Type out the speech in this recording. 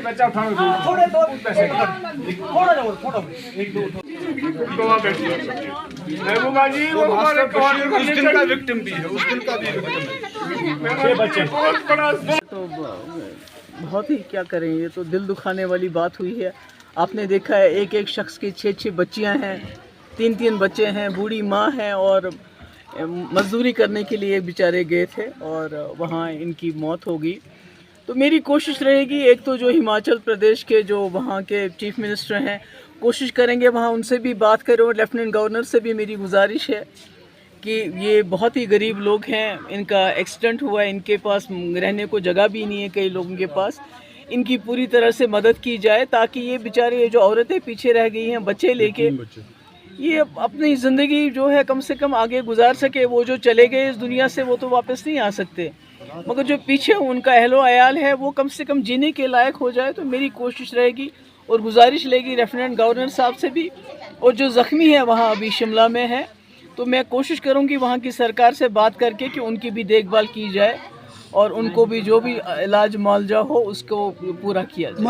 बच्चा उठाना थोड़े दो पैसे थोड़ा महबूबा जी वो हमारे उस दिन का विक्टिम भी है, उस दिन का भी विक्टिम है। बच्चे तो बहुत ही क्या करें, ये तो दिल दुखाने वाली बात हुई है। आपने देखा है एक एक शख्स की 6-6 बच्चियां हैं, 3-3 बच्चे हैं, बूढ़ी माँ है और मजदूरी करने के लिए बेचारे गए थे और वहाँ इनकी मौत हो गई। तो मेरी कोशिश रहेगी, एक तो जो हिमाचल प्रदेश के जो वहाँ के चीफ मिनिस्टर हैं कोशिश करेंगे वहाँ उनसे भी बात करें और लेफ्टिनेंट गवर्नर से भी मेरी गुजारिश है कि ये बहुत ही गरीब लोग हैं, इनका एक्सीडेंट हुआ है, इनके पास रहने को जगह भी नहीं है कई लोगों के पास, इनकी पूरी तरह से मदद की जाए ताकि ये बेचारे जो औरतें पीछे रह गई हैं बच्चे लेके ये अपनी ज़िंदगी जो है कम से कम आगे गुजार सके। वो जो चले गए इस दुनिया से वो तो वापस नहीं आ सकते, मगर जो पीछे उनका अहलो अयाल है वो कम से कम जीने के लायक हो जाए। तो मेरी कोशिश रहेगी और गुजारिश रहेगी लेफ्टिनेंट गवर्नर साहब से भी, और जो ज़ख्मी है वहाँ अभी शिमला में है तो मैं कोशिश करूँगी वहाँ की सरकार से बात करके कि उनकी भी देखभाल की जाए और उनको भी जो भी इलाज मुआवजा हो उसको पूरा किया जाए।